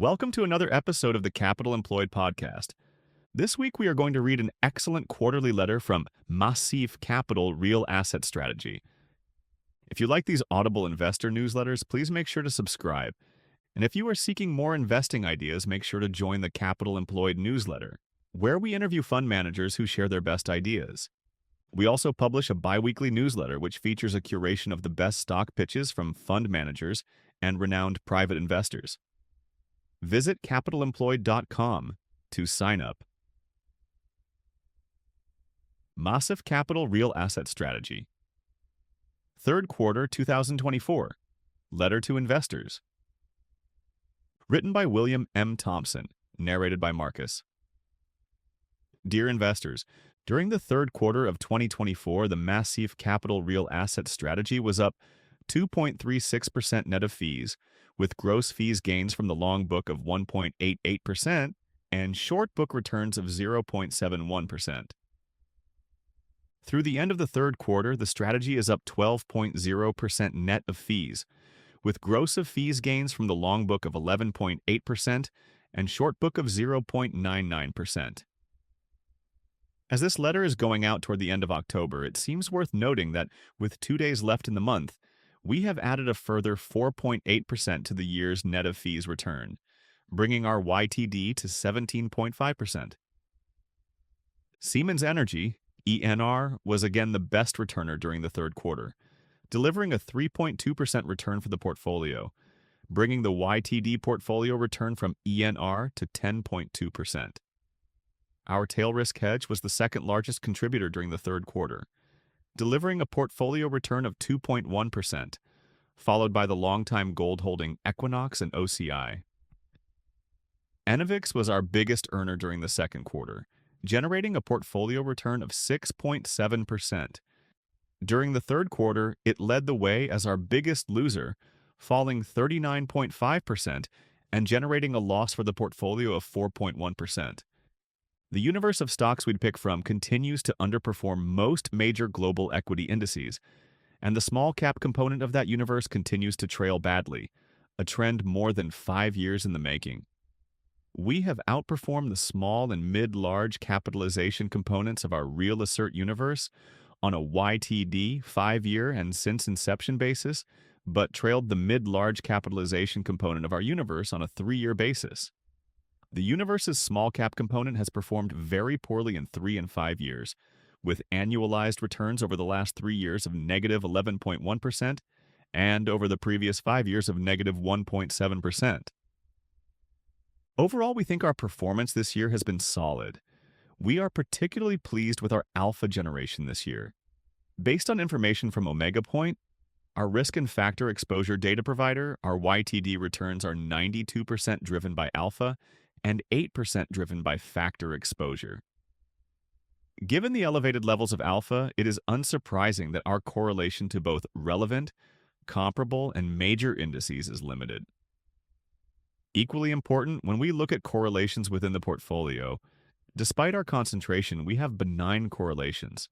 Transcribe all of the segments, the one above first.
Welcome to another episode of the Capital Employed podcast. This week we are going to read an excellent quarterly letter from Massif Capital Real Asset Strategy. If you like these Audible investor newsletters, please make sure to subscribe. And if you are seeking more investing ideas, make sure to join the Capital Employed newsletter, where we interview fund managers who share their best ideas. We also publish a bi-weekly newsletter which features a curation of the best stock pitches from fund managers and renowned private investors. Visit capitalemployed.com to sign up. Massif Capital Real Asset Strategy. Third quarter 2024. Letter to Investors. Written by William M. Thompson. Narrated by Marcus. Dear investors, during the third quarter of 2024, the Massif Capital Real Asset Strategy was up 2.36% net of fees, with gross fees gains from the long book of 1.88% and short book returns of 0.71%. Through the end of the third quarter, the strategy is up 12.0% net of fees, with gross of fees gains from the long book of 11.8% and short book of 0.99%. As this letter is going out toward the end of October, it seems worth noting that with 2 days left in the month, we have added a further 4.8% to the year's net of fees return, bringing our YTD to 17.5%. Siemens Energy, ENR, was again the best returner during the third quarter, delivering a 3.2% return for the portfolio, bringing the YTD portfolio return from ENR to 10.2%. Our tail risk hedge was the second largest contributor during the third quarter, delivering a portfolio return of 2.1%, followed by the longtime gold holding Equinox and OCI. Enovix was our biggest earner during the second quarter, generating a portfolio return of 6.7%. During the third quarter, it led the way as our biggest loser, falling 39.5% and generating a loss for the portfolio of 4.1%. The universe of stocks we'd pick from continues to underperform most major global equity indices, and the small cap component of that universe continues to trail badly, a trend more than 5 years in the making. We have outperformed the small and mid-large capitalization components of our real assert universe on a YTD 5-year and since inception basis, but trailed the mid-large capitalization component of our universe on a 3-year basis. The universe's small cap component has performed very poorly in 3 and 5 years, with annualized returns over the last 3 years of negative 11.1% and over the previous 5 years of negative 1.7%. Overall, we think our performance this year has been solid. We are particularly pleased with our alpha generation this year. Based on information from Omega Point, our risk and factor exposure data provider, our YTD returns are 92% driven by alpha and 8% driven by factor exposure. Given the elevated levels of alpha, it is unsurprising that our correlation to both relevant, comparable, and major indices is limited. Equally important, when we look at correlations within the portfolio, despite our concentration, we have benign correlations.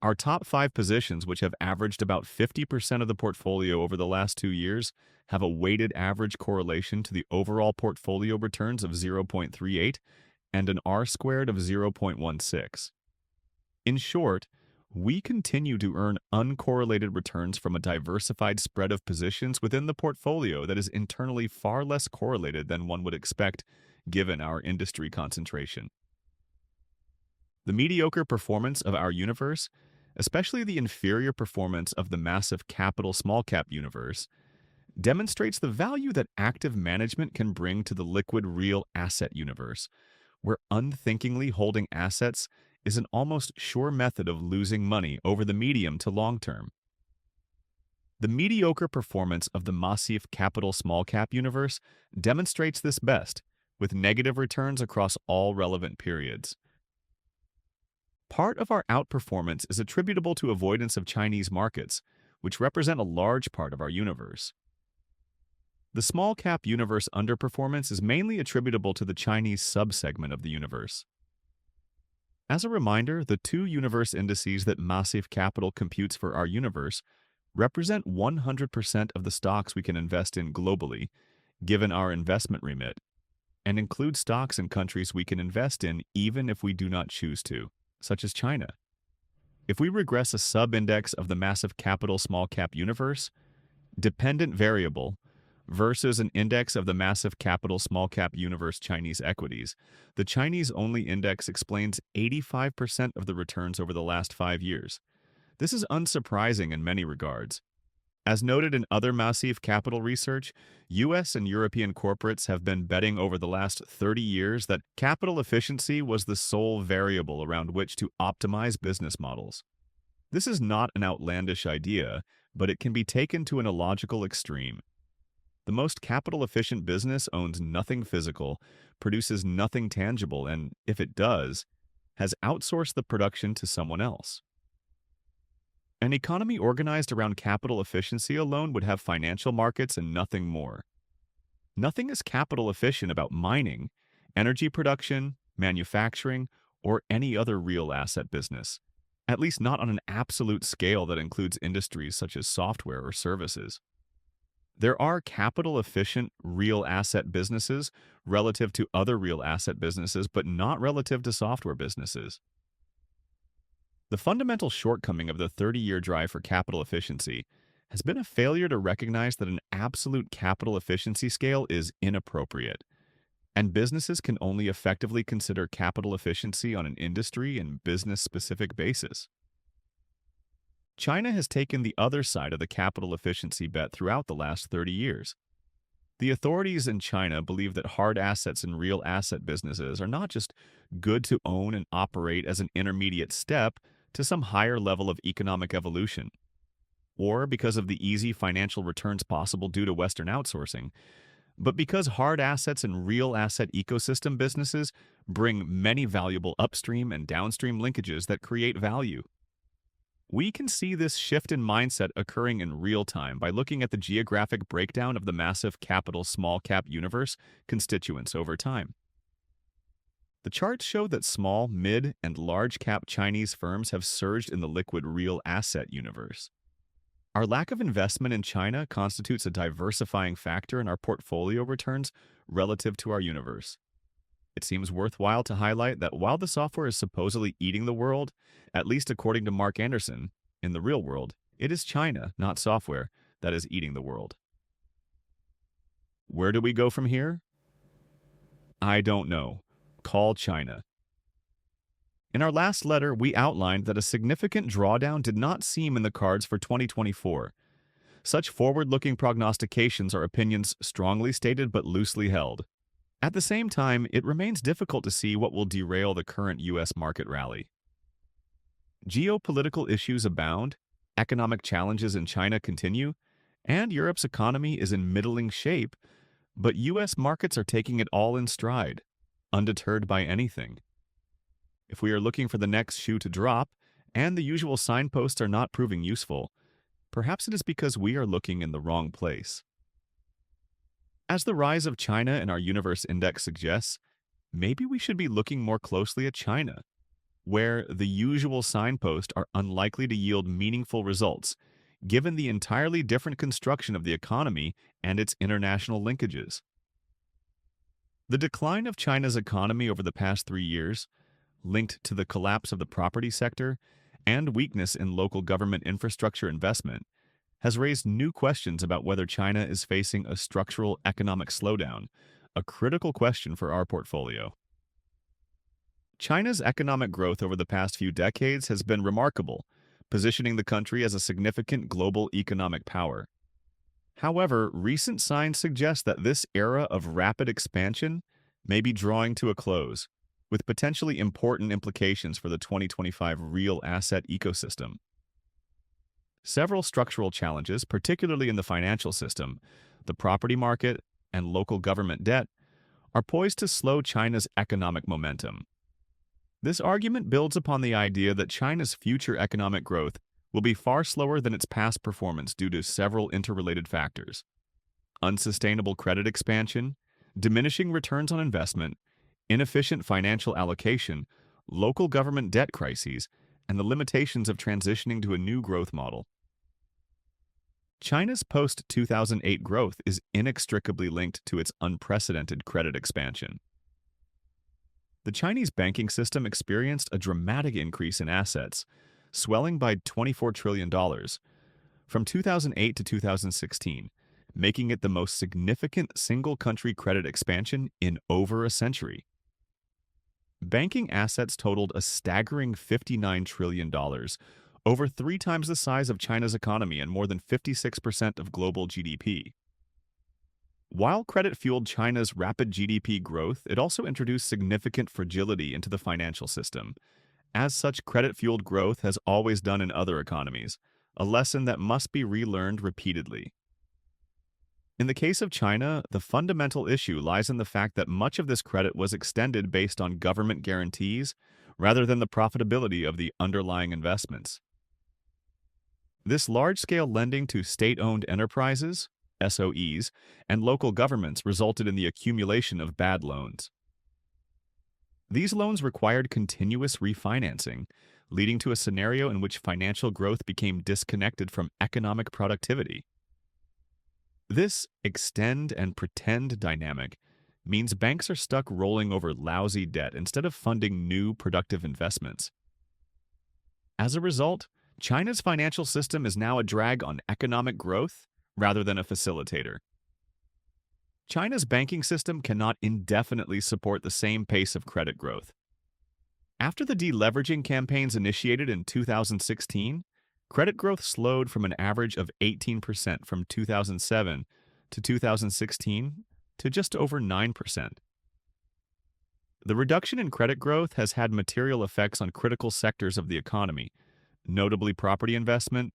Our top 5 positions, which have averaged about 50% of the portfolio over the last 2 years, have a weighted average correlation to the overall portfolio returns of 0.38 and an R-squared of 0.16. In short, we continue to earn uncorrelated returns from a diversified spread of positions within the portfolio that is internally far less correlated than one would expect given our industry concentration. The mediocre performance of our universe, especially the inferior performance of the Massif Capital small cap universe, demonstrates the value that active management can bring to the liquid real asset universe, where unthinkingly holding assets is an almost sure method of losing money over the medium to long term. The mediocre performance of the Massif Capital small cap universe demonstrates this best, with negative returns across all relevant periods. Part of our outperformance is attributable to avoidance of Chinese markets, which represent a large part of our universe. The small cap universe underperformance is mainly attributable to the Chinese subsegment of the universe. As a reminder, the 2 universe indices that Massif Capital computes for our universe represent 100% of the stocks we can invest in globally, given our investment remit, and include stocks in countries we can invest in even if we do not choose to, such as China. If we regress a sub-index of the Massif Capital small cap universe, dependent variable, versus an index of the Massif Capital small cap universe Chinese equities, the Chinese-only index explains 85% of the returns over the last 5 years. This is unsurprising in many regards. As noted in other Massif Capital research, US and European corporates have been betting over the last 30 years that capital efficiency was the sole variable around which to optimize business models. This is not an outlandish idea, but it can be taken to an illogical extreme. The most capital-efficient business owns nothing physical, produces nothing tangible, and, if it does, has outsourced the production to someone else. An economy organized around capital efficiency alone would have financial markets and nothing more. Nothing is capital efficient about mining, energy production, manufacturing, or any other real asset business, at least not on an absolute scale that includes industries such as software or services. There are capital-efficient real asset businesses relative to other real asset businesses, but not relative to software businesses. The fundamental shortcoming of the 30-year drive for capital efficiency has been a failure to recognize that an absolute capital efficiency scale is inappropriate, and businesses can only effectively consider capital efficiency on an industry and business-specific basis. China has taken the other side of the capital efficiency bet throughout the last 30 years. The authorities in China believe that hard assets and real asset businesses are not just good to own and operate as an intermediate step to some higher level of economic evolution, or because of the easy financial returns possible due to Western outsourcing, but because hard assets and real asset ecosystem businesses bring many valuable upstream and downstream linkages that create value. We can see this shift in mindset occurring in real time by looking at the geographic breakdown of the Massif Capital small cap universe constituents over time. The charts show that small, mid, and large cap Chinese firms have surged in the liquid real asset universe. Our lack of investment in China constitutes a diversifying factor in our portfolio returns relative to our universe. It seems worthwhile to highlight that while the software is supposedly eating the world, at least according to Mark Anderson, in the real world, it is China, not software, that is eating the world. Where do we go from here? I don't know. Call China. In our last letter, we outlined that a significant drawdown did not seem in the cards for 2024. Such forward-looking prognostications are opinions strongly stated but loosely held. At the same time, it remains difficult to see what will derail the current U.S. market rally. Geopolitical issues abound, economic challenges in China continue, and Europe's economy is in middling shape, but U.S. markets are taking it all in stride, undeterred by anything. If we are looking for the next shoe to drop, and the usual signposts are not proving useful, perhaps it is because we are looking in the wrong place. As the rise of China in our universe index suggests, maybe we should be looking more closely at China, where the usual signposts are unlikely to yield meaningful results, given the entirely different construction of the economy and its international linkages. The decline of China's economy over the past 3 years, linked to the collapse of the property sector and weakness in local government infrastructure investment, has raised new questions about whether China is facing a structural economic slowdown, a critical question for our portfolio. China's economic growth over the past few decades has been remarkable, positioning the country as a significant global economic power. However, recent signs suggest that this era of rapid expansion may be drawing to a close, with potentially important implications for the 2025 real asset ecosystem. Several structural challenges, particularly in the financial system, the property market, and local government debt, are poised to slow China's economic momentum. This argument builds upon the idea that China's future economic growth will be far slower than its past performance due to several interrelated factors: unsustainable credit expansion, diminishing returns on investment, inefficient financial allocation, local government debt crises, and the limitations of transitioning to a new growth model. China's post-2008 growth is inextricably linked to its unprecedented credit expansion. The Chinese banking system experienced a dramatic increase in assets, swelling by $24 trillion from 2008 to 2016, making it the most significant single-country credit expansion in over a century. Banking assets totaled a staggering $59 trillion, over 3 times the size of China's economy and more than 56% of global GDP. While credit fueled China's rapid GDP growth, it also introduced significant fragility into the financial system, as such credit-fueled growth has always done in other economies, a lesson that must be relearned repeatedly. In the case of China, the fundamental issue lies in the fact that much of this credit was extended based on government guarantees rather than the profitability of the underlying investments. This large-scale lending to state-owned enterprises, SOEs, and local governments resulted in the accumulation of bad loans. These loans required continuous refinancing, leading to a scenario in which financial growth became disconnected from economic productivity. This extend and pretend dynamic means banks are stuck rolling over lousy debt instead of funding new productive investments. As a result, China's financial system is now a drag on economic growth rather than a facilitator. China's banking system cannot indefinitely support the same pace of credit growth. After the deleveraging campaigns initiated in 2016, credit growth slowed from an average of 18% from 2007 to 2016 to just over 9%. The reduction in credit growth has had material effects on critical sectors of the economy, notably property investment,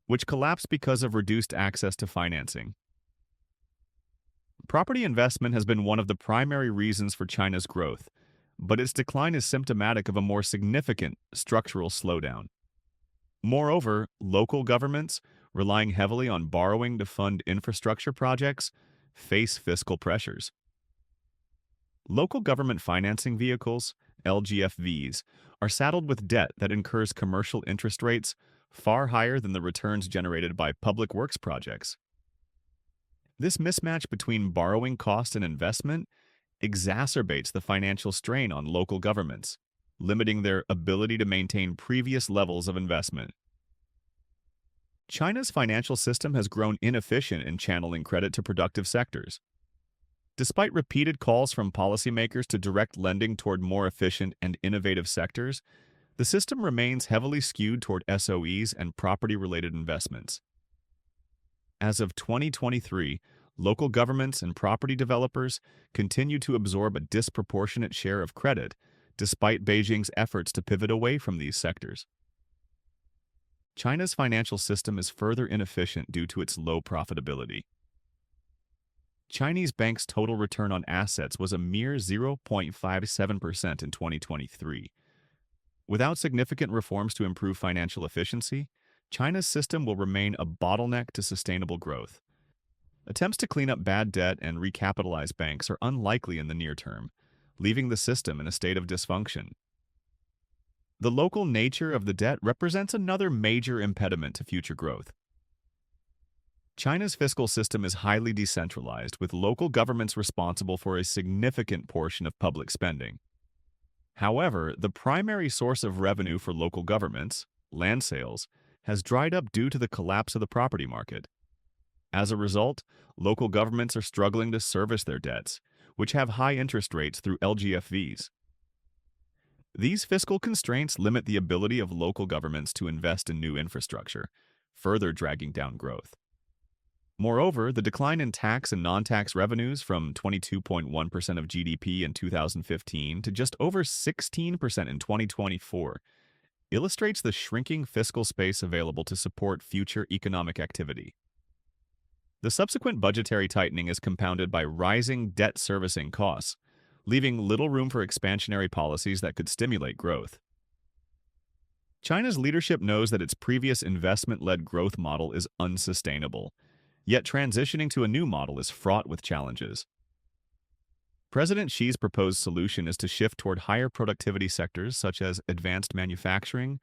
which collapsed because of reduced access to financing. Property investment has been one of the primary reasons for China's growth, but its decline is symptomatic of a more significant structural slowdown. Moreover, local governments, relying heavily on borrowing to fund infrastructure projects, face fiscal pressures. Local government financing vehicles, LGFVs, are saddled with debt that incurs commercial interest rates far higher than the returns generated by public works projects. This mismatch between borrowing cost and investment exacerbates the financial strain on local governments, limiting their ability to maintain previous levels of investment. China's financial system has grown inefficient in channeling credit to productive sectors. Despite repeated calls from policymakers to direct lending toward more efficient and innovative sectors, the system remains heavily skewed toward SOEs and property-related investments. As of 2023, local governments and property developers continue to absorb a disproportionate share of credit, despite Beijing's efforts to pivot away from these sectors. China's financial system is further inefficient due to its low profitability. Chinese banks' total return on assets was a mere 0.57% in 2023. Without significant reforms to improve financial efficiency, China's system will remain a bottleneck to sustainable growth. Attempts to clean up bad debt and recapitalize banks are unlikely in the near term, leaving the system in a state of dysfunction. The local nature of the debt represents another major impediment to future growth. China's fiscal system is highly decentralized, with local governments responsible for a significant portion of public spending. However, the primary source of revenue for local governments, land sales, has dried up due to the collapse of the property market. As a result, local governments are struggling to service their debts, which have high interest rates through LGFVs. These fiscal constraints limit the ability of local governments to invest in new infrastructure, further dragging down growth. Moreover, the decline in tax and non-tax revenues from 22.1% of GDP in 2015 to just over 16% in 2024 illustrates the shrinking fiscal space available to support future economic activity. The subsequent budgetary tightening is compounded by rising debt servicing costs, leaving little room for expansionary policies that could stimulate growth. China's leadership knows that its previous investment-led growth model is unsustainable, yet transitioning to a new model is fraught with challenges. President Xi's proposed solution is to shift toward higher productivity sectors such as advanced manufacturing,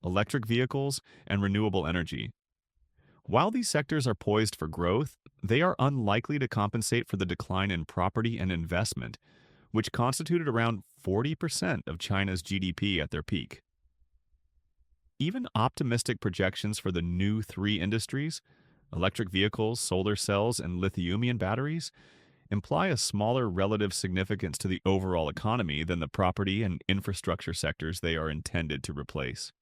electric vehicles, and renewable energy. While these sectors are poised for growth, they are unlikely to compensate for the decline in property and investment, which constituted around 40% of China's GDP at their peak. Even optimistic projections for the new three industries, electric vehicles, solar cells, and lithium-ion batteries, imply a smaller relative significance to the overall economy than the property and infrastructure sectors they are intended to replace.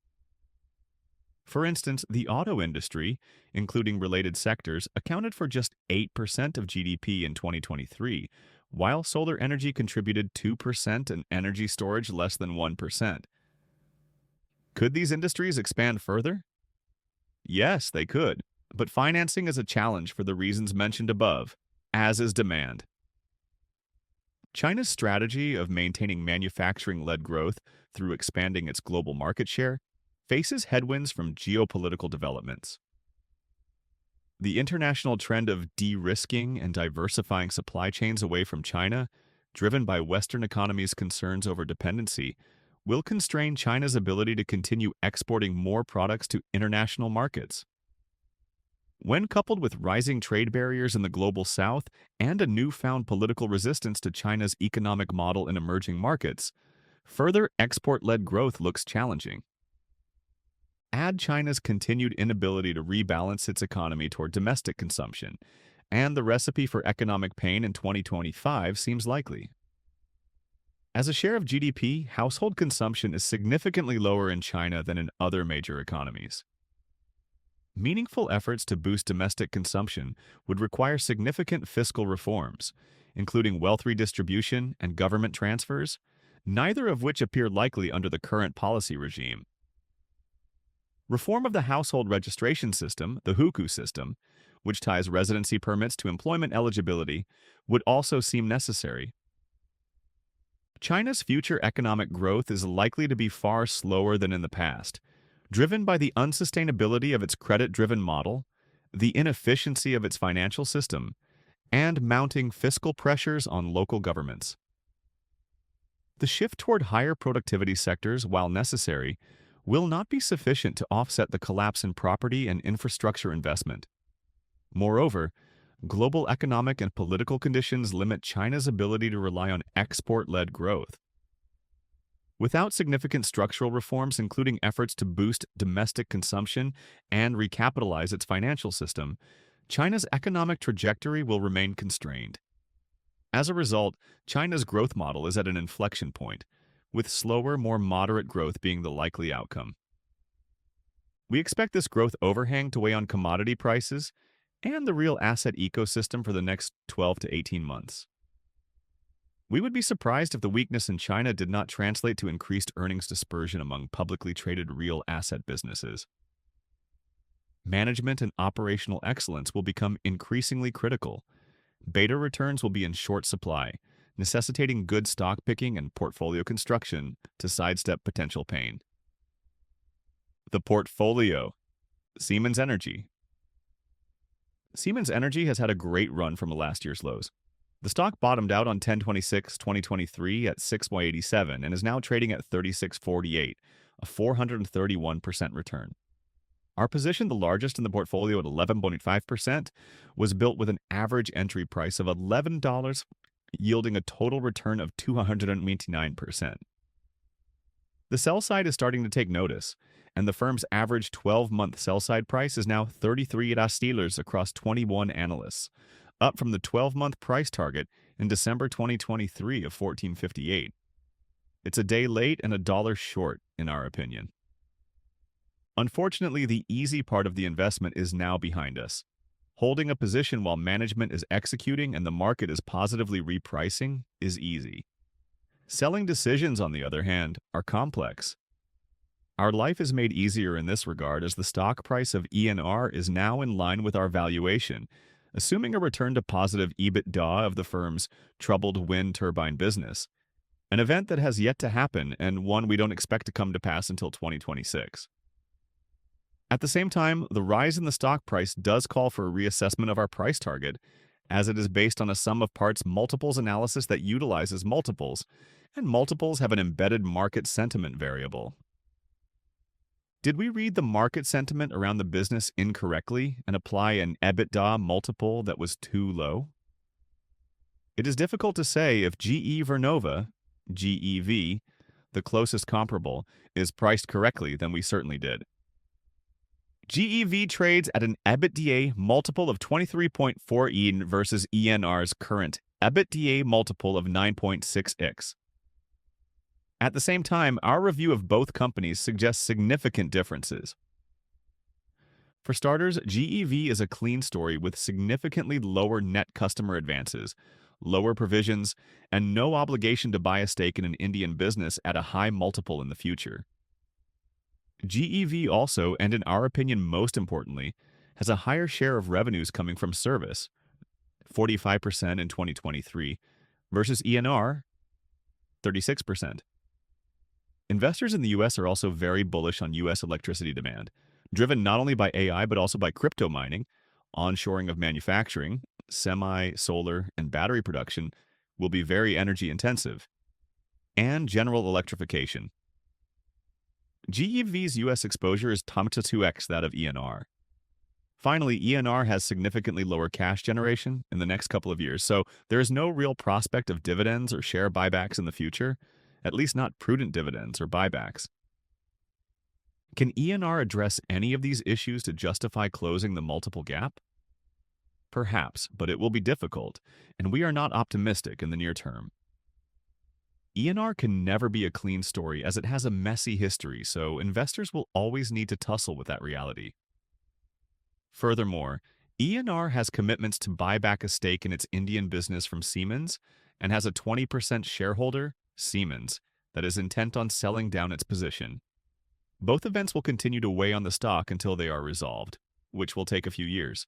For instance, the auto industry, including related sectors, accounted for just 8% of GDP in 2023, while solar energy contributed 2% and energy storage less than 1%. Could these industries expand further? Yes, they could, but financing is a challenge for the reasons mentioned above, as is demand. China's strategy of maintaining manufacturing-led growth through expanding its global market share faces headwinds from geopolitical developments. The international trend of de-risking and diversifying supply chains away from China, driven by Western economies' concerns over dependency, will constrain China's ability to continue exporting more products to international markets. When coupled with rising trade barriers in the global south and a newfound political resistance to China's economic model in emerging markets, further export-led growth looks challenging. Add China's continued inability to rebalance its economy toward domestic consumption, and the recipe for economic pain in 2025 seems likely. As a share of GDP, household consumption is significantly lower in China than in other major economies. Meaningful efforts to boost domestic consumption would require significant fiscal reforms, including wealth redistribution and government transfers, neither of which appear likely under the current policy regime. Reform of the household registration system, the hukou system, which ties residency permits to employment eligibility, would also seem necessary. China's future economic growth is likely to be far slower than in the past, driven by the unsustainability of its credit-driven model, the inefficiency of its financial system, and mounting fiscal pressures on local governments. The shift toward higher productivity sectors, while necessary, will not be sufficient to offset the collapse in property and infrastructure investment. Moreover, global economic and political conditions limit China's ability to rely on export-led growth. Without significant structural reforms, including efforts to boost domestic consumption and recapitalize its financial system, China's economic trajectory will remain constrained. As a result, China's growth model is at an inflection point, with slower, more moderate growth being the likely outcome. We expect this growth overhang to weigh on commodity prices and the real asset ecosystem for the next 12 to 18 months. We would be surprised if the weakness in China did not translate to increased earnings dispersion among publicly traded real asset businesses. Management and operational excellence will become increasingly critical. Beta returns will be in short supply, necessitating good stock picking and portfolio construction to sidestep potential pain. The portfolio. Siemens Energy. Siemens Energy has had a great run from last year's lows. The stock bottomed out on 10/26/2023 at 6.87 and is now trading at 36.48, a 431% return. Our position, the largest in the portfolio at 11.5%, was built with an average entry price of $11, yielding a total return of 229%. The sell side is starting to take notice, and the firm's average 12-month sell-side price is now 33 Steelers across 21 analysts, up from the 12-month price target in December 2023 of 14.58. It's a day late and a dollar short, in our opinion. Unfortunately, the easy part of the investment is now behind us. Holding a position while management is executing and the market is positively repricing is easy. Selling decisions, on the other hand, are complex. Our life is made easier in this regard as the stock price of ENR is now in line with our valuation, assuming a return to positive EBITDA of the firm's troubled wind turbine business, an event that has yet to happen and one we don't expect to come to pass until 2026. At the same time, the rise in the stock price does call for a reassessment of our price target, as it is based on a sum of parts multiples analysis that utilizes multiples, and multiples have an embedded market sentiment variable. Did we read the market sentiment around the business incorrectly and apply an EBITDA multiple that was too low? It is difficult to say if GE Vernova, GEV, the closest comparable, is priced correctly, then we certainly did. GEV trades at an EBITDA multiple of 23.4 versus ENR's current EBITDA multiple of 9.6x. At the same time, our review of both companies suggests significant differences. For starters, GEV is a clean story with significantly lower net customer advances, lower provisions, and no obligation to buy a stake in an Indian business at a high multiple in the future. GEV also, and in our opinion most importantly, has a higher share of revenues coming from service, 45% in 2023, versus ENR, 36%. Investors in the US are also very bullish on US electricity demand, driven not only by AI but also by crypto mining, onshoring of manufacturing, semi, solar, and battery production will be very energy intensive, and general electrification. GEV's US exposure is 2x that of ENR. Finally, ENR has significantly lower cash generation in the next couple of years, so there is no real prospect of dividends or share buybacks in the future, at least not prudent dividends or buybacks. Can ENR address any of these issues to justify closing the multiple gap? Perhaps, but it will be difficult, and we are not optimistic in the near term. ENR can never be a clean story as it has a messy history, so investors will always need to tussle with that reality. Furthermore, ENR has commitments to buy back a stake in its Indian business from Siemens and has a 20% shareholder, Siemens, that is intent on selling down its position. Both events will continue to weigh on the stock until they are resolved, which will take a few years.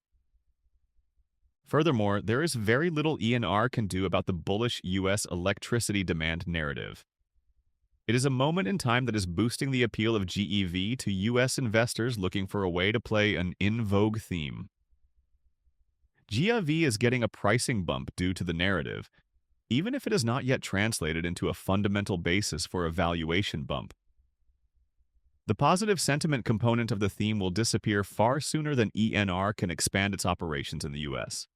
Furthermore, there is very little ENR can do about the bullish U.S. electricity demand narrative. It is a moment in time that is boosting the appeal of GEV to U.S. investors looking for a way to play an in-vogue theme. GEV is getting a pricing bump due to the narrative, even if it is not yet translated into a fundamental basis for a valuation bump. The positive sentiment component of the theme will disappear far sooner than ENR can expand its operations in the U.S.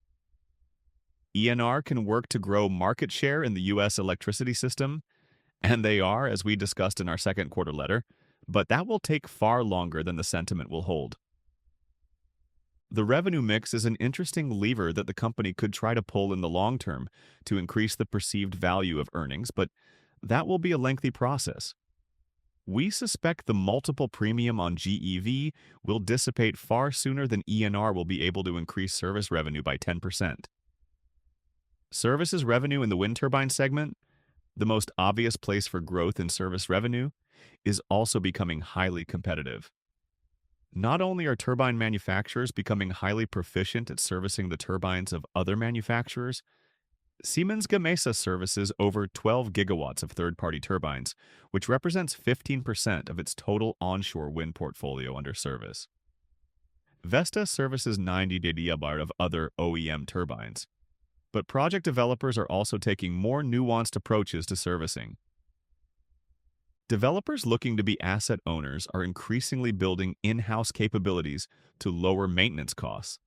ENR can work to grow market share in the U.S. electricity system, and they are, as we discussed in our second quarter letter, but that will take far longer than the sentiment will hold. The revenue mix is an interesting lever that the company could try to pull in the long term to increase the perceived value of earnings, but that will be a lengthy process. We suspect the multiple premium on GEV will dissipate far sooner than ENR will be able to increase service revenue by 10%. Services revenue in the wind turbine segment, the most obvious place for growth in service revenue, is also becoming highly competitive. Not only are turbine manufacturers becoming highly proficient at servicing the turbines of other manufacturers, Siemens Gamesa services over 12 gigawatts of third-party turbines, which represents 15% of its total onshore wind portfolio under service. Vestas services 90 gigawatt of other OEM turbines, but project developers are also taking more nuanced approaches to servicing. Developers looking to be asset owners are increasingly building in-house capabilities to lower maintenance costs.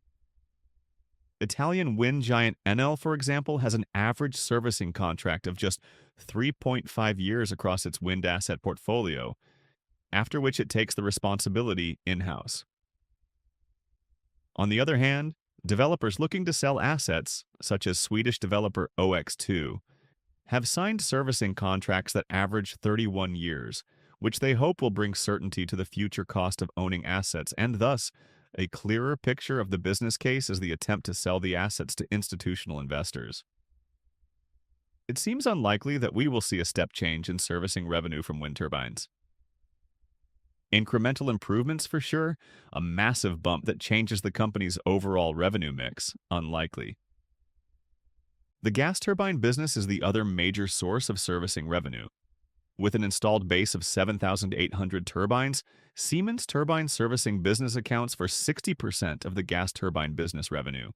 Italian wind giant Enel, for example, has an average servicing contract of just 3.5 years across its wind asset portfolio, after which it takes the responsibility in-house. On the other hand, developers looking to sell assets, such as Swedish developer OX2, have signed servicing contracts that average 31 years, which they hope will bring certainty to the future cost of owning assets and thus a clearer picture of the business case as the attempt to sell the assets to institutional investors. It seems unlikely that we will see a step change in servicing revenue from wind turbines. Incremental improvements for sure, a massive bump that changes the company's overall revenue mix, unlikely. The gas turbine business is the other major source of servicing revenue. With an installed base of 7,800 turbines, Siemens Turbine Servicing business accounts for 60% of the gas turbine business revenue.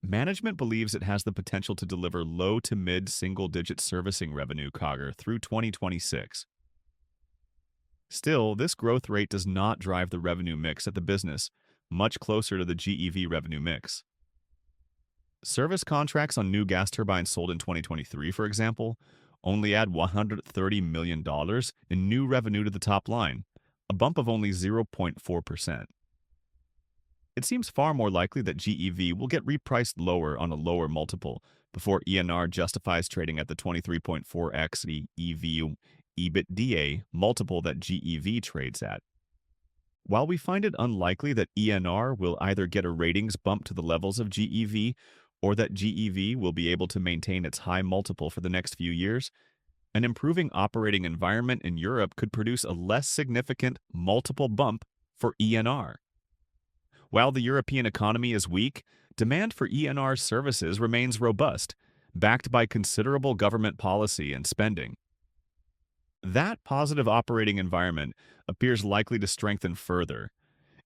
Management believes it has the potential to deliver low to mid single-digit servicing revenue CAGR through 2026. Still, this growth rate does not drive the revenue mix at the business, much closer to the GEV revenue mix. Service contracts on new gas turbines sold in 2023, for example, only add $130 million in new revenue to the top line, a bump of only 0.4%. It seems far more likely that GEV will get repriced lower on a lower multiple before ENR justifies trading at the 23.4x EV EBITDA multiple that GEV trades at. While we find it unlikely that ENR will either get a ratings bump to the levels of GEV or that GEV will be able to maintain its high multiple for the next few years, an improving operating environment in Europe could produce a less significant multiple bump for ENR. While the European economy is weak, demand for ENR's services remains robust, backed by considerable government policy and spending. That positive operating environment appears likely to strengthen further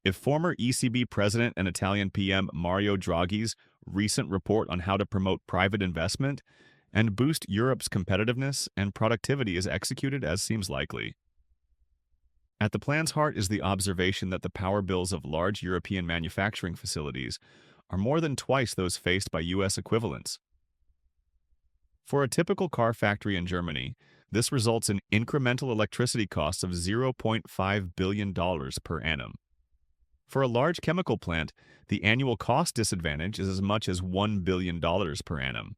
if former ECB President and Italian PM Mario Draghi's recent report on how to promote private investment and boost Europe's competitiveness and productivity is executed as seems likely. At the plan's heart is the observation that the power bills of large European manufacturing facilities are more than twice those faced by U.S. equivalents. For a typical car factory in Germany, this results in incremental electricity costs of $0.5 billion per annum. For a large chemical plant, the annual cost disadvantage is as much as $1 billion per annum.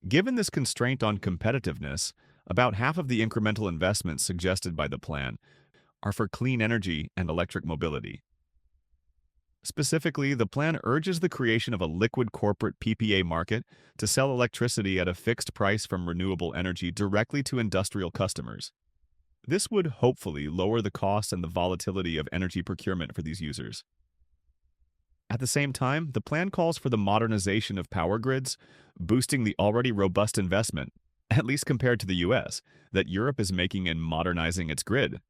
Given this constraint on competitiveness, about half of the incremental investments suggested by the plan are for clean energy and electric mobility. Specifically, the plan urges the creation of a liquid corporate PPA market to sell electricity at a fixed price from renewable energy directly to industrial customers. This would hopefully lower the cost and the volatility of energy procurement for these users. At the same time, the plan calls for the modernization of power grids, boosting the already robust investment, at least compared to the US, that Europe is making in modernizing its grid.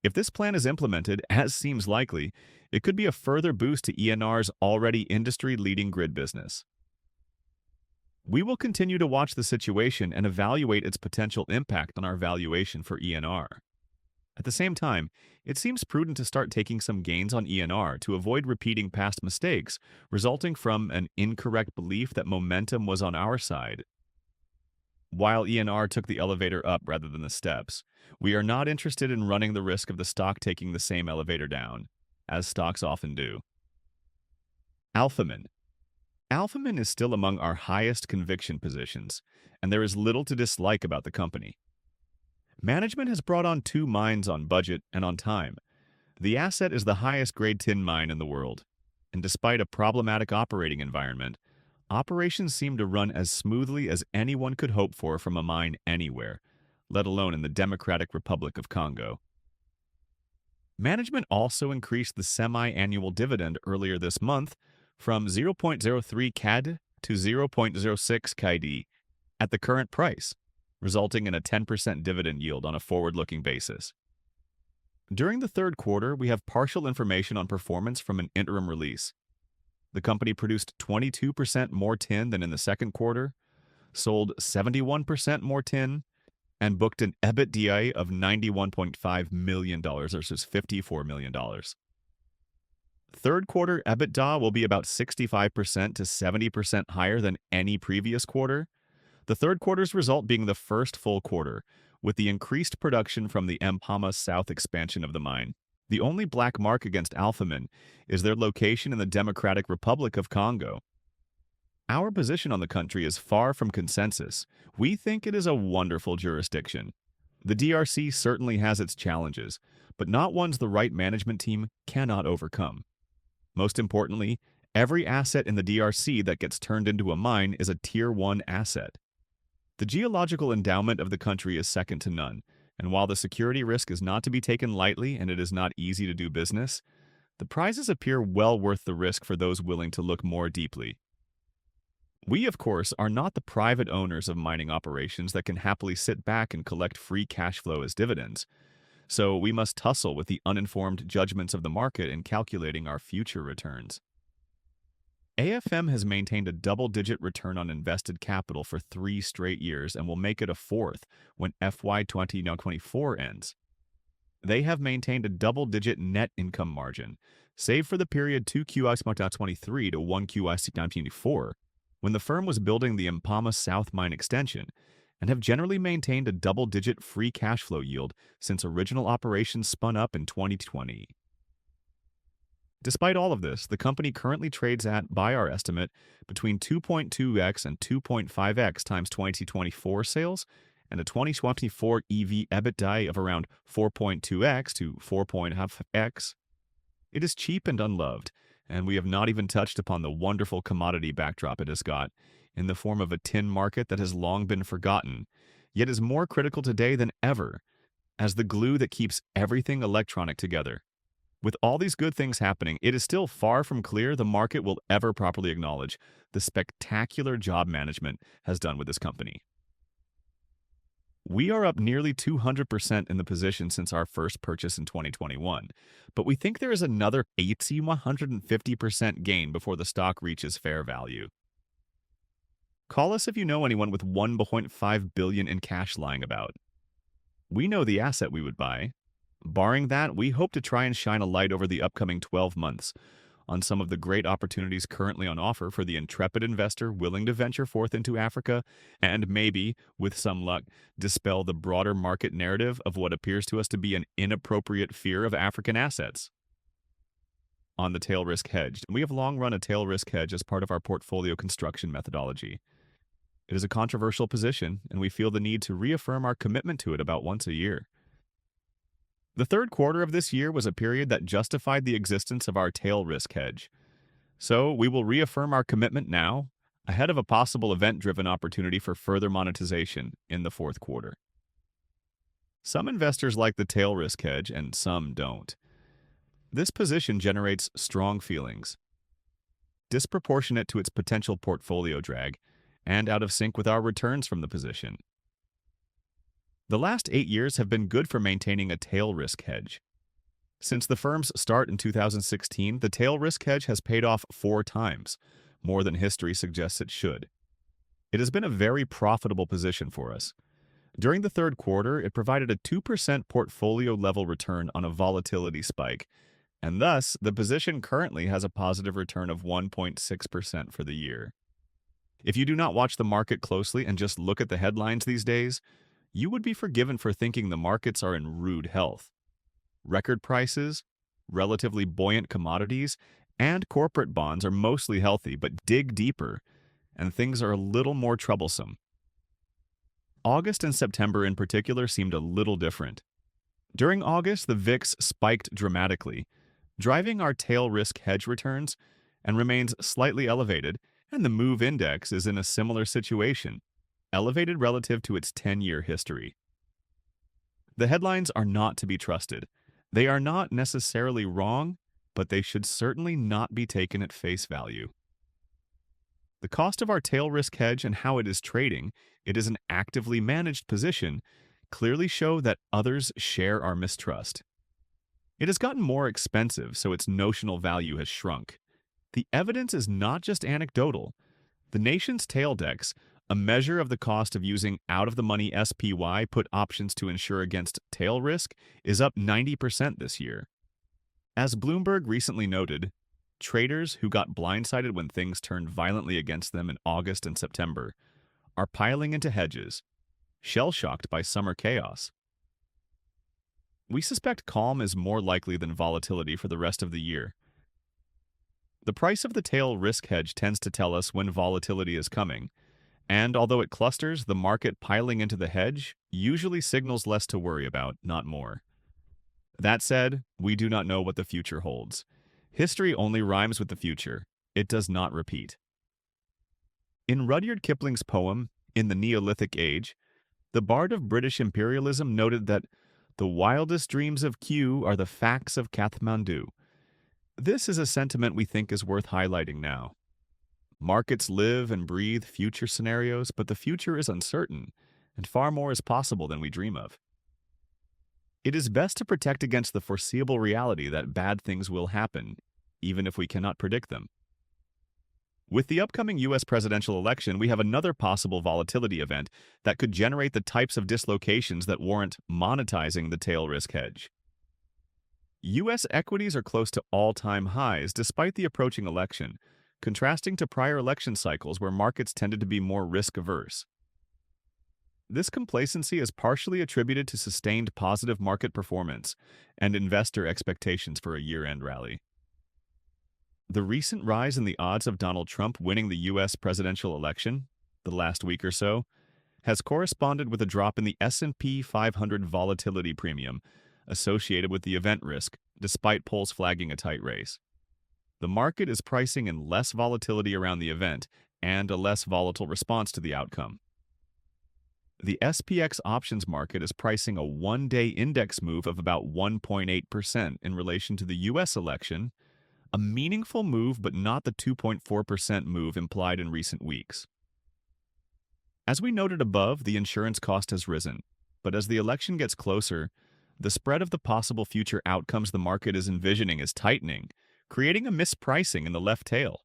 If this plan is implemented, as seems likely, it could be a further boost to ENR's already industry-leading grid business. We will continue to watch the situation and evaluate its potential impact on our valuation for ENR. At the same time, it seems prudent to start taking some gains on ENR to avoid repeating past mistakes resulting from an incorrect belief that momentum was on our side. While ENR took the elevator up rather than the steps, we are not interested in running the risk of the stock taking the same elevator down, as stocks often do. Alphamin. Alphamin is still among our highest conviction positions, and there is little to dislike about the company. Management has brought on 2 mines on budget and on time. The asset is the highest grade tin mine in the world, and despite a problematic operating environment, operations seem to run as smoothly as anyone could hope for from a mine anywhere, let alone in the Democratic Republic of Congo. Management also increased the semi-annual dividend earlier this month from 0.03 CAD to 0.06 KD at the current price, resulting in a 10% dividend yield on a forward-looking basis. During the third quarter, we have partial information on performance from an interim release. The company produced 22% more tin than in the second quarter, sold 71% more tin, and booked an EBITDA of $91.5 million versus $54 million. Third quarter EBITDA will be about 65% to 70% higher than any previous quarter, the third quarter's result being the first full quarter, with the increased production from the Mpama South expansion of the mine. The only black mark against Alphamin is their location in the Democratic Republic of Congo. Our position on the country is far from consensus. We think it is a wonderful jurisdiction. The DRC certainly has its challenges, but not ones the right management team cannot overcome. Most importantly, every asset in the DRC that gets turned into a mine is a Tier 1 asset. The geological endowment of the country is second to none, and while the security risk is not to be taken lightly and it is not easy to do business, the prizes appear well worth the risk for those willing to look more deeply. We, of course, are not the private owners of mining operations that can happily sit back and collect free cash flow as dividends, so we must tussle with the uninformed judgments of the market in calculating our future returns. AFM has maintained a double-digit return on invested capital for 3 straight years and will make it a fourth when FY 2024 ends. They have maintained a double-digit net income margin, save for the period 2Q 2023 to 1Q 2024, when the firm was building the Impama South Mine extension, and have generally maintained a double-digit free cash flow yield since original operations spun up in 2020. Despite all of this, the company currently trades at, by our estimate, between 2.2x and 2.5x times 2024 sales and a 2024 EV/EBITDA of around 4.2x to 4.5x. It is cheap and unloved, and we have not even touched upon the wonderful commodity backdrop it has got, in the form of a tin market that has long been forgotten, yet is more critical today than ever, as the glue that keeps everything electronic together. With all these good things happening, it is still far from clear the market will ever properly acknowledge the spectacular job management has done with this company. We are up nearly 200% in the position since our first purchase in 2021, but we think there is another 150% gain before the stock reaches fair value. Call us if you know anyone with $1.5 billion in cash lying about. We know the asset we would buy. Barring that, we hope to try and shine a light over the upcoming 12 months on some of the great opportunities currently on offer for the intrepid investor willing to venture forth into Africa and maybe, with some luck, dispel the broader market narrative of what appears to us to be an inappropriate fear of African assets. On the tail risk hedge, we have long run a tail risk hedge as part of our portfolio construction methodology. It is a controversial position, and we feel the need to reaffirm our commitment to it about once a year. The third quarter of this year was a period that justified the existence of our tail risk hedge. So we will reaffirm our commitment now, ahead of a possible event-driven opportunity for further monetization in the fourth quarter. Some investors like the tail risk hedge and some don't. This position generates strong feelings, disproportionate to its potential portfolio drag, and out of sync with our returns from the position. The last 8 years have been good for maintaining a tail risk hedge. Since the firm's start in 2016, the tail risk hedge has paid off 4 times, more than history suggests it should. It has been a very profitable position for us. During the third quarter, it provided a 2% portfolio-level return on a volatility spike, and thus the position currently has a positive return of 1.6% for the year. If you do not watch the market closely and just look at the headlines these days, you would be forgiven for thinking the markets are in rude health. Record prices, relatively buoyant commodities, and corporate bonds are mostly healthy, but dig deeper, and things are a little more troublesome. August and September in particular seemed a little different. During August, the VIX spiked dramatically, driving our tail risk hedge returns, and remains slightly elevated, and the MOVE index is in a similar situation, elevated relative to its 10-year history. The headlines are not to be trusted. They are not necessarily wrong, but they should certainly not be taken at face value. The cost of our tail risk hedge and how it is trading, it is an actively managed position, clearly show that others share our mistrust. It has gotten more expensive, so its notional value has shrunk. The evidence is not just anecdotal. The nation's tail decks, a measure of the cost of using out-of-the-money SPY put options to insure against tail risk, is up 90% this year. As Bloomberg recently noted, traders who got blindsided when things turned violently against them in August and September are piling into hedges, shell-shocked by summer chaos. We suspect calm is more likely than volatility for the rest of the year. The price of the tail risk hedge tends to tell us when volatility is coming, and although it clusters, the market piling into the hedge usually signals less to worry about, not more. That said, we do not know what the future holds. History only rhymes with the future. It does not repeat. In Rudyard Kipling's poem, In the Neolithic Age, the bard of British imperialism noted that the wildest dreams of Kew are the facts of Kathmandu. This is a sentiment we think is worth highlighting now. Markets live and breathe future scenarios, but the future is uncertain, and far more is possible than we dream of. It is best to protect against the foreseeable reality that bad things will happen, even if we cannot predict them. With the upcoming U.S. presidential election, we have another possible volatility event that could generate the types of dislocations that warrant monetizing the tail risk hedge. U.S. equities are close to all-time highs despite the approaching election, contrasting to prior election cycles where markets tended to be more risk-averse. This complacency is partially attributed to sustained positive market performance and investor expectations for a year-end rally. The recent rise in the odds of Donald Trump winning the U.S. presidential election, the last week or so, has corresponded with a drop in the S&P 500 volatility premium associated with the event risk, despite polls flagging a tight race. The market is pricing in less volatility around the event and a less volatile response to the outcome. The SPX options market is pricing a one-day index move of about 1.8% in relation to the U.S. election, a meaningful move but not the 2.4% move implied in recent weeks. As we noted above, the insurance cost has risen, but as the election gets closer, the spread of the possible future outcomes the market is envisioning is tightening, creating a mispricing in the left tail.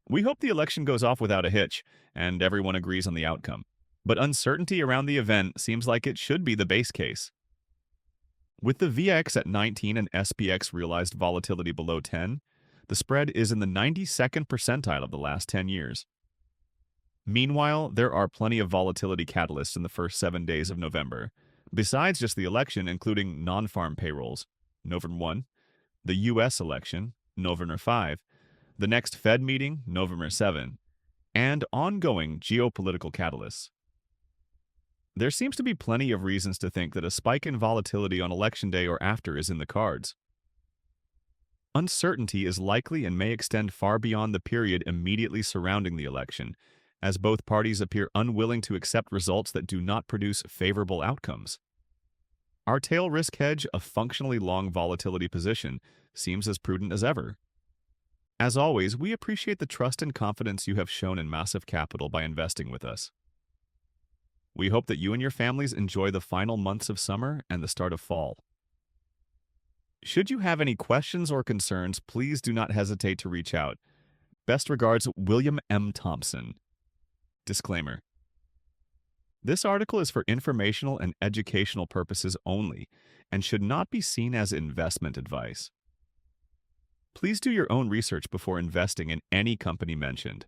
We hope the election goes off without a hitch, and everyone agrees on the outcome. But uncertainty around the event seems like it should be the base case. With the VX at 19 and SPX realized volatility below 10, the spread is in the 92nd percentile of the last 10 years. Meanwhile, there are plenty of volatility catalysts in the first 7 days of November, besides just the election, including non-farm payrolls, November 1, the U.S. election, November 5, the next Fed meeting, November 7, and ongoing geopolitical catalysts. There seems to be plenty of reasons to think that a spike in volatility on election day or after is in the cards. Uncertainty is likely and may extend far beyond the period immediately surrounding the election, as both parties appear unwilling to accept results that do not produce favorable outcomes. Our tail risk hedge, a functionally long volatility position, seems as prudent as ever. As always, we appreciate the trust and confidence you have shown in Massif Capital by investing with us. We hope that you and your families enjoy the final months of summer and the start of fall. Should you have any questions or concerns, please do not hesitate to reach out. Best regards, William M. Thompson. Disclaimer. This article is for informational and educational purposes only and should not be seen as investment advice. Please do your own research before investing in any company mentioned.